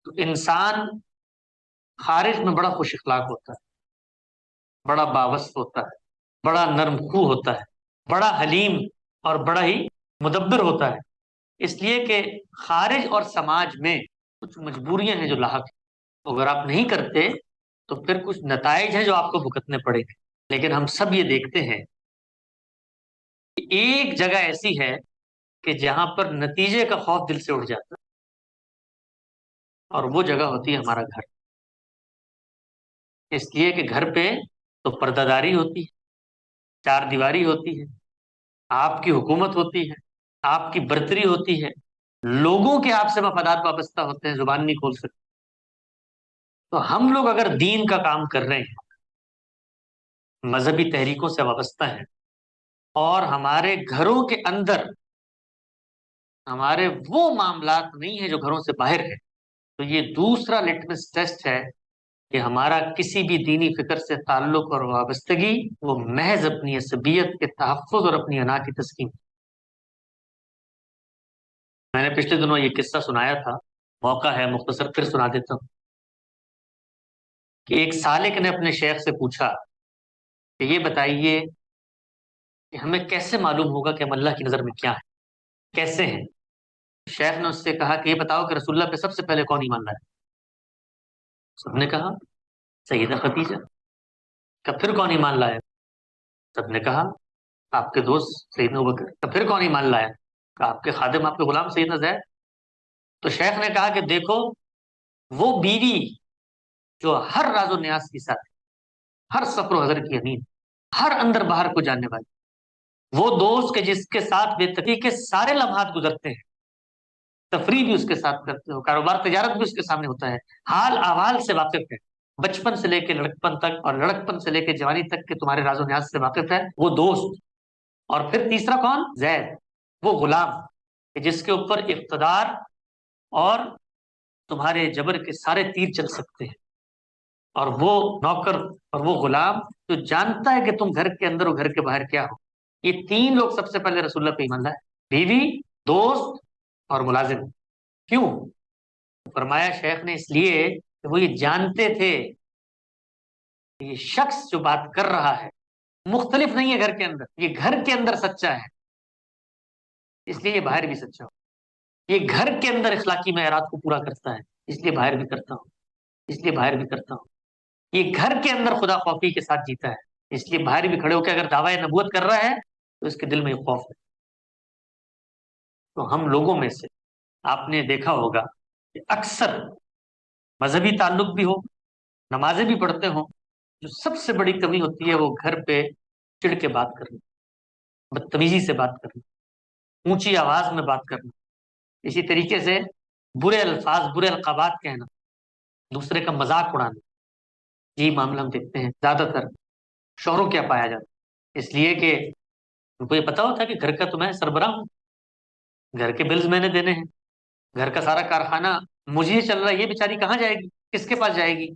تو انسان خارج میں بڑا خوش اخلاق ہوتا ہے، بڑا باوست ہوتا ہے، بڑا نرم خو ہوتا ہے، بڑا حلیم اور بڑا ہی مدبر ہوتا ہے، اس لیے کہ خارج اور سماج میں کچھ مجبوریاں ہیں جو لاحق ہیں، اگر آپ نہیں کرتے تو پھر کچھ نتائج ہیں جو آپ کو بھگتنے پڑیں گے۔ لیکن ہم سب یہ دیکھتے ہیں کہ ایک جگہ ایسی ہے کہ جہاں پر نتیجے کا خوف دل سے اٹھ جاتا ہے، اور وہ جگہ ہوتی ہے ہمارا گھر۔ اس لیے کہ گھر پہ تو پردہ داری ہوتی ہے، چار دیواری ہوتی ہے، آپ کی حکومت ہوتی ہے، آپ کی برتری ہوتی ہے، لوگوں کے آپ سے مفادات وابستہ ہوتے ہیں، زبان نہیں کھول سکتے۔ تو ہم لوگ اگر دین کا کام کر رہے ہیں، مذہبی تحریکوں سے وابستہ ہیں، اور ہمارے گھروں کے اندر ہمارے وہ معاملات نہیں ہیں جو گھروں سے باہر ہے، تو یہ دوسرا لٹمس ٹیسٹ ہے کہ ہمارا کسی بھی دینی فکر سے تعلق اور وابستگی وہ محض اپنی عصبیت کے تحفظ اور اپنی انا کی تسکین۔ میں نے پچھلے دنوں یہ قصہ سنایا تھا، موقع ہے مختصر پھر سنا دیتا ہوں، کہ ایک سالک نے اپنے شیخ سے پوچھا کہ یہ بتائیے کہ ہمیں کیسے معلوم ہوگا کہ ہم اللہ کی نظر میں کیا ہیں، کیسے ہیں؟ شیخ نے اس سے کہا کہ یہ بتاؤ کہ رسول اللہ پہ سب سے پہلے کون ایمان لایا؟ سب نے کہا سیدہ خدیجہ۔ کہ پھر کون ایمان لایا؟ سب نے کہا آپ کے دوست سیدنا ابوبکر۔ کہ پھر کون ایمان لایا؟ کہ آپ کے خادم، آپ کے غلام سیدنا زید۔ تو شیخ نے کہا کہ دیکھو، وہ بیوی جو ہر راز و نیاز کی ساتھ، ہر سفر و حضر کی امین، ہر اندر باہر کو جاننے والی، وہ دوست کہ جس کے ساتھ بے تکی کے سارے لمحات گزرتے ہیں، تفریح بھی اس کے ساتھ کرتے ہو، کاروبار تجارت بھی اس کے سامنے ہوتا ہے، حال احوال سے واقف ہے، بچپن سے لے کے لڑکپن تک اور لڑکپن سے لے کے جوانی تک کے تمہارے راز و نیاز سے واقف ہے، وہ دوست۔ اور پھر تیسرا کون؟ زید، وہ غلام کہ جس کے اوپر اقتدار اور تمہارے جبر کے سارے تیر چل سکتے ہیں، اور وہ نوکر اور وہ غلام جو جانتا ہے کہ تم گھر کے اندر اور گھر کے باہر کیا ہو۔ یہ تین لوگ سب سے پہلے رسول اللہ پہ ایمان لائے، بیوی، دوست اور ملازم۔ کیوں؟ فرمایا شیخ نے اس لیے کہ وہ یہ جانتے تھے کہ یہ شخص جو بات کر رہا ہے مختلف نہیں ہے، گھر کے اندر یہ گھر کے اندر سچا ہے، اس لیے یہ باہر بھی سچا ہو، یہ گھر کے اندر اخلاقی معیارات کو پورا کرتا ہے، اس لیے باہر بھی کرتا ہوں، اس لیے باہر بھی کرتا ہوں، یہ گھر کے اندر خدا خوفی کے ساتھ جیتا ہے، اس لیے باہر بھی کھڑے ہو کے اگر دعوی نبوت کر رہا ہے تو اس کے دل میں خوف ہے۔ تو ہم لوگوں میں سے آپ نے دیکھا ہوگا کہ اکثر مذہبی تعلق بھی ہو، نمازیں بھی پڑھتے ہوں، جو سب سے بڑی کمی ہوتی ہے وہ گھر پہ چڑھ کے بات کرنا، بدتمیزی سے بات کرنا، اونچی آواز میں بات کرنا، اسی طریقے سے برے الفاظ، برے القابات کہنا، دوسرے کا مذاق اڑانا۔ یہی معاملہ ہم دیکھتے ہیں زیادہ تر شوہروں کیا پایا جاتا ہے، اس لیے کہ ان کو یہ پتا ہوتا ہے کہ گھر کا تو میں سربراہ ہوں، گھر کے بلز میں نے دینے ہیں، گھر کا سارا کارخانہ مجھے ہی چل رہا ہے، یہ بیچاری کہاں جائے گی، کس کے پاس جائے گی؟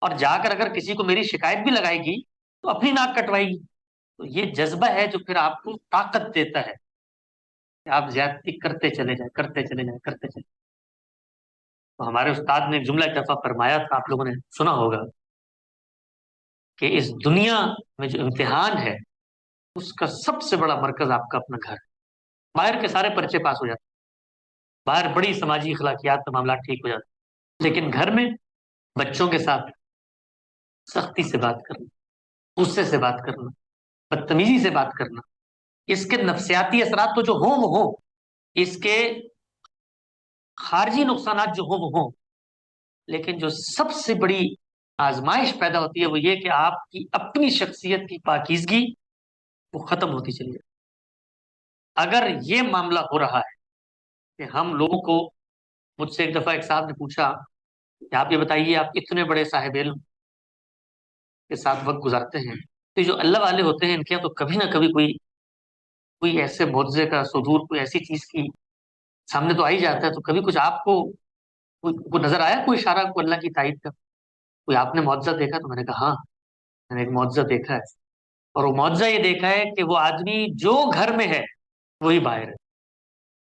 اور جا کر اگر کسی کو میری شکایت بھی لگائے گی تو اپنی ناک کٹوائے گی، تو یہ جذبہ ہے جو پھر آپ کو طاقت دیتا ہے کہ آپ زیادتی کرتے چلے جائیں، کرتے چلے جائیں، کرتے چلے جائیں۔ تو ہمارے استاد نے ایک جملہ ایک دفعہ فرمایا تھا، آپ لوگوں نے سنا ہوگا، کہ اس دنیا میں جو امتحان ہے اس کا سب سے بڑا مرکز آپ کا اپنا گھر ہے۔ باہر کے سارے پرچے پاس ہو جاتے ہیں، باہر بڑی سماجی اخلاقیات کے معاملات ٹھیک ہو جاتے ہیں، لیکن گھر میں بچوں کے ساتھ سختی سے بات کرنا، غصے سے بات کرنا، بدتمیزی سے بات کرنا، اس کے نفسیاتی اثرات تو جو ہوں وہ ہوں، اس کے خارجی نقصانات جو ہوں وہ ہوں، لیکن جو سب سے بڑی آزمائش پیدا ہوتی ہے وہ یہ کہ آپ کی اپنی شخصیت کی پاکیزگی وہ ختم ہوتی چلی جائے۔ اگر یہ معاملہ ہو رہا ہے کہ ہم لوگوں کو، مجھ سے ایک دفعہ ایک صاحب نے پوچھا کہ آپ یہ بتائیے، آپ اتنے بڑے صاحب علم کے ساتھ وقت گزارتے ہیں، تو جو اللہ والے ہوتے ہیں ان کے یہاں تو کبھی نہ کبھی کوئی کوئی ایسے معجزے کا صدور، کوئی ایسی چیز کی سامنے تو آ ہی جاتا ہے، تو کبھی کچھ آپ کو کوئی نظر آیا، کوئی اشارہ، کوئی اللہ کی تائید کا، کوئی آپ نے معجزہ دیکھا؟ تو میں نے کہا ہاں، میں نے ایک معجزہ دیکھا ہے، اور وہ معجزہ یہ دیکھا ہے کہ وہ آدمی جو گھر میں ہے وہی باہر ہے،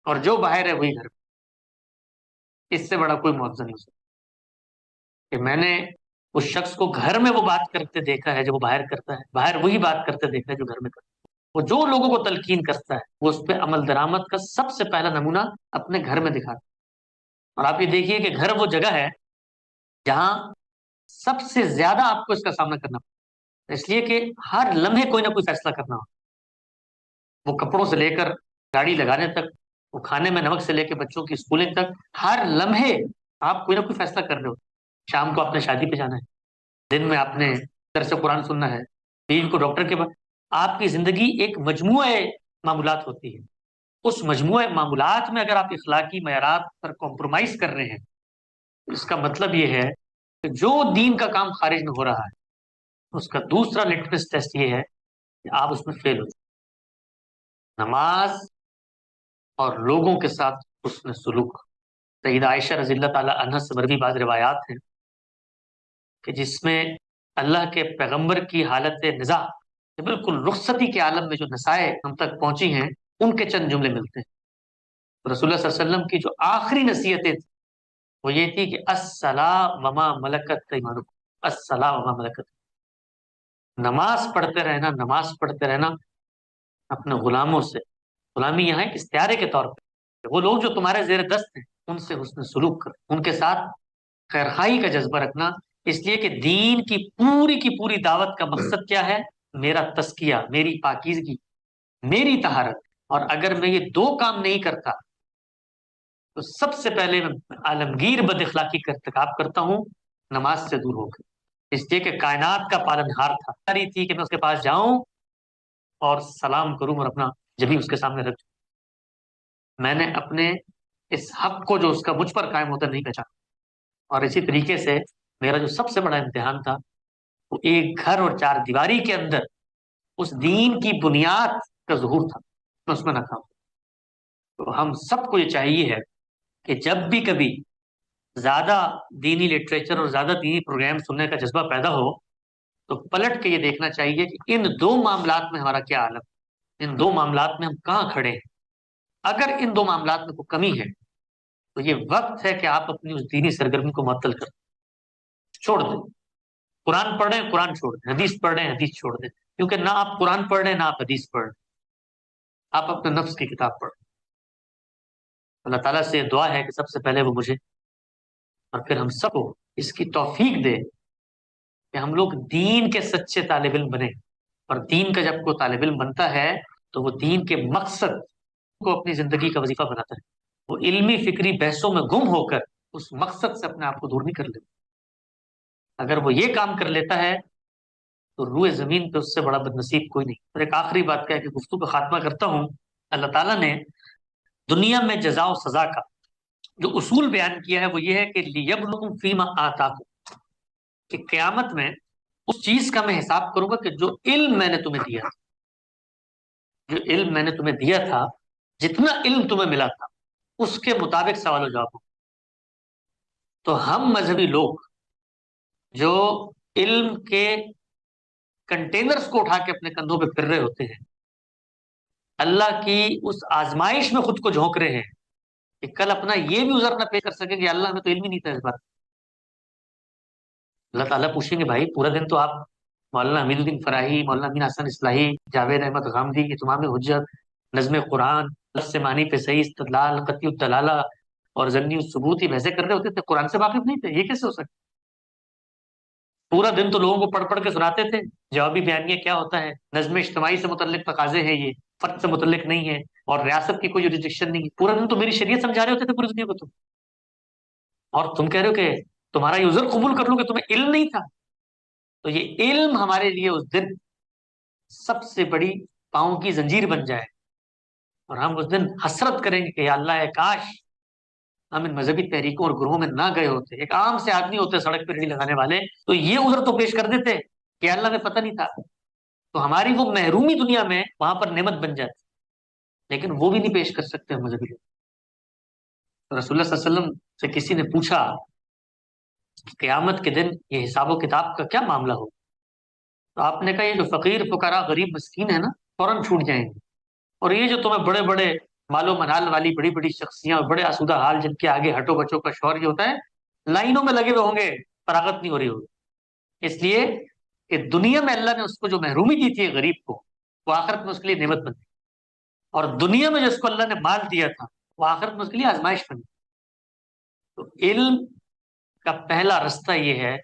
اور جو باہر ہے وہی گھر میں۔ اس سے بڑا کوئی معجزہ نہیں ہو سکتا کہ میں نے اس شخص کو گھر میں وہ بات کرتے دیکھا ہے جو وہ باہر کرتا ہے، باہر وہی بات کرتے دیکھا ہے جو گھر میں کرتا ہے۔ وہ جو لوگوں کو تلقین کرتا ہے وہ اس پہ عمل درآمد کا سب سے پہلا نمونہ اپنے گھر میں دکھاتا ہے۔ اور آپ یہ دیکھیے کہ گھر وہ جگہ ہے جہاں سب سے زیادہ آپ کو اس کا سامنا کرنا پڑتا ہے، اس لیے کہ ہر لمحے کوئی نہ کوئی فیصلہ کرنا ہو، وہ کپڑوں سے لے کر گاڑی لگانے تک، وہ کھانے میں نمک سے لے کے بچوں کی اسکولنگ تک، ہر لمحے آپ کوئی نہ کوئی فیصلہ کر رہے ہو۔ شام کو آپ نے شادی پہ جانا ہے، دن میں آپ نے درس قرآن سننا ہے، دین کو ڈاکٹر کے بعد، آپ کی زندگی ایک مجموعہ معمولات ہوتی ہے۔ اس مجموعہ معمولات میں اگر آپ اخلاقی معیارات پر کمپرومائز کر رہے ہیں تو اس کا مطلب یہ ہے کہ جو دین کا کام خارج میں ہو رہا ہے اس کا دوسرا لٹمس ٹیسٹ یہ ہے کہ آپ اس میں فیل ہو جائیں۔ نماز اور لوگوں کے ساتھ حسن سلوک، سیدہ عائشہ رضی اللہ تعالی عنہ سے مروی بعض روایات ہیں کہ جس میں اللہ کے پیغمبر کی حالت نزاع، بالکل رخصتی کے عالم میں جو نسائیں ہم تک پہنچی ہیں، ان کے چند جملے ملتے ہیں۔ رسول اللہ صلی اللہ علیہ وسلم کی جو آخری نصیحتیں تھیں وہ یہ تھی کہ الصلاۃ وما ملکت ایمانکم، الصلاۃ وما ملکت، نماز پڑھتے رہنا، نماز پڑھتے رہنا اپنے غلاموں سے، غلامی یہاں ایک استعارے کے طور پہ، وہ لوگ جو تمہارے زیر دست ہیں ان سے حسن سلوک کر، ان کے ساتھ خیرخائی کا جذبہ رکھنا، اس لیے کہ دین کی پوری دعوت کا مقصد کیا ہے؟ میرا تزکیہ، میری پاکیزگی، میری طہارت۔ اور اگر میں یہ دو کام نہیں کرتا تو سب سے پہلے میں عالمگیر بد اخلاقی کا ارتکاب کرتا ہوں نماز سے دور ہو کر، اس لیے کہ کائنات کا پالنہار تھا، رہی تھی کہ میں اس کے پاس جاؤں اور سلام کروں اور اپنا جبھی اس کے سامنے رکھ دوں۔ میں نے اپنے اس حق کو جو اس کا مجھ پر قائم ہوتا نہیں پہچانا، اور اسی طریقے سے میرا جو سب سے بڑا امتحان تھا وہ ایک گھر اور چار دیواری کے اندر اس دین کی بنیاد کا ظہور تھا، میں اس میں نہ تھا۔ تو ہم سب کو یہ چاہیے ہے کہ جب بھی کبھی زیادہ دینی لٹریچر اور زیادہ دینی پروگرام سننے کا جذبہ پیدا ہو تو پلٹ کے یہ دیکھنا چاہیے کہ ان دو معاملات میں ہمارا کیا عالم، ان دو معاملات میں ہم کہاں کھڑے ہیں۔ اگر ان دو معاملات میں کوئی کمی ہے تو یہ وقت ہے کہ آپ اپنی اس دینی سرگرمی کو معطل کر چھوڑ دیں، قرآن پڑھ رہے ہیں قرآن چھوڑ دیں، حدیث پڑھ رہے ہیں حدیث چھوڑ دیں، کیونکہ نہ آپ قرآن پڑھ رہے ہیں نہ آپ حدیث پڑھ رہے ہیں، آپ اپنے نفس کی کتاب پڑھ رہے ہیں۔ اللہ تعالیٰ سے یہ دعا ہے کہ سب سے پہلے وہ مجھے اور پھر ہم سب کو اس کی توفیق دے کہ ہم لوگ دین کے سچے طالب علم بنے، اور دین کا جب کوئی طالب علم بنتا ہے تو وہ دین کے مقصد کو اپنی زندگی کا وظیفہ بناتا ہے، وہ علمی فکری بحثوں میں گم ہو کر اس مقصد سے اپنے آپ کو دور نہیں کر لیتا۔ اگر وہ یہ کام کر لیتا ہے تو روئے زمین پہ اس سے بڑا بد نصیب کوئی نہیں۔ اور ایک آخری بات کہہ کے گفتگو کا خاتمہ کرتا ہوں، اللہ تعالیٰ نے دنیا میں جزا و سزا کا جو اصول بیان کیا ہے وہ یہ ہے کہ لیبلوکم فیما آتاکم، کہ قیامت میں اس چیز کا میں حساب کروں گا کہ جو علم میں نے تمہیں دیا تھا، جو علم میں نے تمہیں دیا تھا، جتنا علم تمہیں ملا تھا اس کے مطابق سوال و جواب ہو۔ تو ہم مذہبی لوگ جو علم کے کنٹینرز کو اٹھا کے اپنے کندھوں پہ پھر رہے ہوتے ہیں، اللہ کی اس آزمائش میں خود کو جھونک رہے ہیں کہ کل اپنا یہ بھی عذر نہ پیش کر سکیں کہ اللہ ہمیں تو علم ہی نہیں تھا اس بات۔ اللہ تعالیٰ پوچھیں گے بھائی پورا دن تو آپ مولانا حمید الدین فراہی، مولانا امین حسن اصلاحی، جاوید احمد غامدی، اتمام حجت، نظم قرآن، لفظ سے معنی پہ صحیح استدلال، قطعی الدلالہ اور ضمنی الثبوت، یہ ویسے کر رہے ہوتے تھے، قرآن سے واقف نہیں تھے؟ یہ کیسے ہو سکتا؟ پورا دن تو لوگوں کو پڑھ پڑھ کے سناتے تھے جوابی بیانیہ کیا ہوتا ہے، نظم اجتماعی سے متعلق تقاضے ہیں، یہ فرد سے متعلق نہیں ہے، اور ریاست کی کوئی جوریڈکشن نہیں ہے۔ پورا دن تو میری شریعت سمجھا رہے ہوتے تھے پوری دنیا کو تم، اور تم کہہ رہے ہو کہ تمہارا یہ عذر قبول کر لوں کہ تمہیں علم نہیں تھا۔ تو یہ علم ہمارے لیے اس دن سب سے بڑی پاؤں کی زنجیر بن جائے، اور ہم اس دن حسرت کریں گے کہ یا اللہ اے کاش ہم ان مذہبی تحریکوں اور گروہوں میں نہ گئے ہوتے، ایک عام سے آدمی ہوتے سڑک پہ ریڑھی لگانے والے، تو یہ عذر تو پیش کر دیتے کہ اللہ میں پتہ نہیں تھا، تو ہماری وہ محرومی دنیا میں وہاں پر نعمت بن جاتی، لیکن وہ بھی نہیں پیش کر سکتے ہم مذہبی لوگ۔ تو رسول اللہ صلی اللہ علیہ وسلم سے کسی نے پوچھا کہ قیامت کے دن یہ حساب و کتاب کا کیا معاملہ ہو؟ تو آپ نے کہا یہ جو فقیر فقراء غریب مسکین ہے نا، فوراً چھوٹ جائیں گے، اور یہ جو تمہیں بڑے بڑے مال و منال والی بڑی بڑی شخصیاں اور بڑے آسودہ حال جن کے آگے ہٹو بچوں کا شور یہ ہوتا ہے، لائنوں میں لگے ہوئے ہوں گے، فراغت نہیں ہو رہی ہوگی، اس لیے کہ دنیا میں اللہ نے اس کو جو محرومی دی تھی غریب کو، وہ آخرت میں اس کے لیے نعمت بن گئی، اور دنیا میں جو اس کو اللہ نے مال دیا تھا وہ آخرت میں اس کے لیے آزمائش بن گئی۔ تو علم کا پہلا رستہ یہ ہے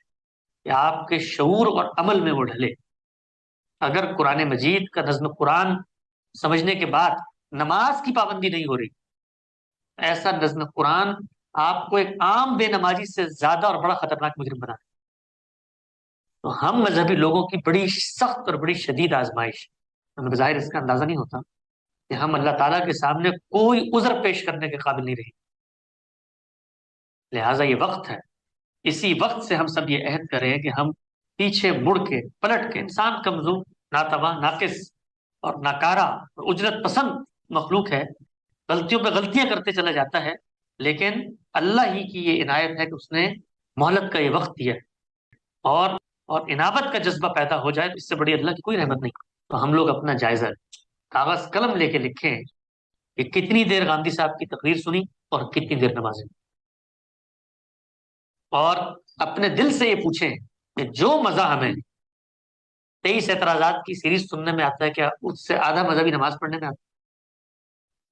کہ آپ کے شعور اور عمل میں وہ ڈھلے۔ اگر قرآن مجید کا نظم قرآن سمجھنے کے بعد نماز کی پابندی نہیں ہو رہی، ایسا نظم قرآن آپ کو ایک عام بے نمازی سے زیادہ اور بڑا خطرناک مجرم بنا ہے۔ تو ہم مذہبی لوگوں کی بڑی سخت اور بڑی شدید آزمائش، ہمیں بظاہر اس کا اندازہ نہیں ہوتا کہ ہم اللہ تعالیٰ کے سامنے کوئی عذر پیش کرنے کے قابل نہیں رہے، لہٰذا یہ وقت ہے، اسی وقت سے ہم سب یہ عہد کریں کہ ہم پیچھے مڑ کے پلٹ کے، انسان کمزور، ناتواں، ناقص اور ناکارہ اور اجرت پسند مخلوق ہے، غلطیوں پہ غلطیاں کرتے چلا جاتا ہے، لیکن اللہ ہی کی یہ عنایت ہے کہ اس نے مہلت کا یہ وقت دیا ہے، اور انابت کا جذبہ پیدا ہو جائے تو اس سے بڑی اللہ کی کوئی رحمت نہیں۔ تو ہم لوگ اپنا جائزہ لیں، کاغذ قلم لے کے لکھیں کہ کتنی دیر گاندھی صاحب کی تقریر سنی اور کتنی دیر نمازیں، اور اپنے دل سے یہ پوچھیں کہ جو مزہ ہمیں 23 اعتراضات کی سیریز سننے میں آتا ہے، کیا اس سے آدھا مزہ بھی نماز پڑھنے میں آتا ہے؟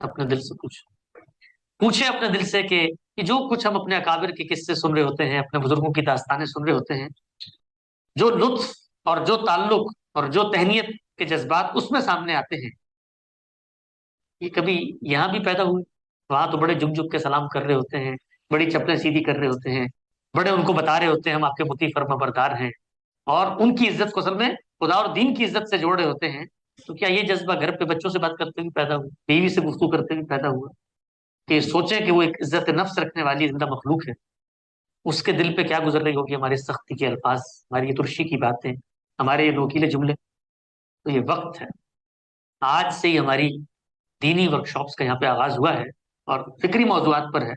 اپنے دل سے پوچھیں اپنے دل سے کہ جو کچھ ہم اپنے اکابر کے قصے سن رہے ہوتے ہیں، اپنے بزرگوں کی داستانیں سن رہے ہوتے ہیں، جو لطف اور جو تعلق اور جو تہنیت کے جذبات اس میں سامنے آتے ہیں، یہ کبھی یہاں بھی پیدا ہوئے؟ وہاں تو بڑے جھک جھک کے سلام کر رہے ہوتے ہیں، بڑی چپلیں سیدھی کر رہے ہوتے ہیں، بڑے ان کو بتا رہے ہوتے ہیں ہم آپ کے مطیع فرما بردار ہیں، اور ان کی عزت کو اصل میں خدا اور دین کی عزت سے جوڑ رہے ہوتے ہیں۔ تو کیا یہ جذبہ گھر پہ بچوں سے بات کرتے ہوئے پیدا ہوا، بیوی سے گفتگو کرتے ہوئے پیدا ہوا، کہ سوچیں کہ وہ ایک عزت نفس رکھنے والی زندہ مخلوق ہے، اس کے دل پہ کیا گزر رہی ہوگی ہمارے سختی کے الفاظ، ہماری یہ ترشی کی باتیں، ہمارے یہ نوکیلے جملے؟ تو یہ وقت ہے، آج سے ہی ہماری دینی ورکشاپس کا یہاں پہ آغاز ہوا ہے اور فکری موضوعات پر ہے،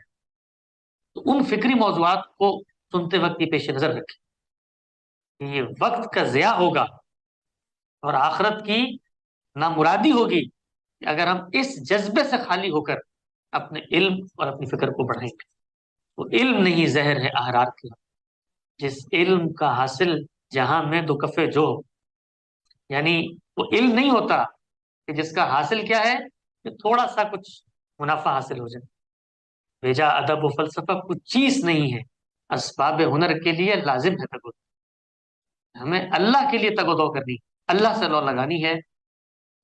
تو ان فکری موضوعات کو سنتے وقت یہ پیش نظر رکھیں کہ یہ وقت کا ضیاع ہوگا اور آخرت کی نامرادی ہوگی کہ اگر ہم اس جذبے سے خالی ہو کر اپنے علم اور اپنی فکر کو بڑھائیں گے۔ وہ علم نہیں زہر ہے احرار کی، جس علم کا حاصل جہاں میں دو کفے جو، یعنی وہ علم نہیں ہوتا کہ جس کا حاصل کیا ہے کہ تھوڑا سا کچھ منافع حاصل ہو جائے، بھیجا ادب و فلسفہ کچھ چیز نہیں ہے، اسباب ہنر کے لیے لازم ہے تگ و دو، ہمیں اللہ کے لیے تگ و دو کرنی، اللہ سے لو لگانی ہے،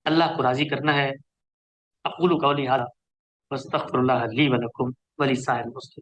اللہ کو راضی کرنا ہے۔ اقول قولی ھذا واستغفر اللہ لی ولکم ولسائر المسلمین۔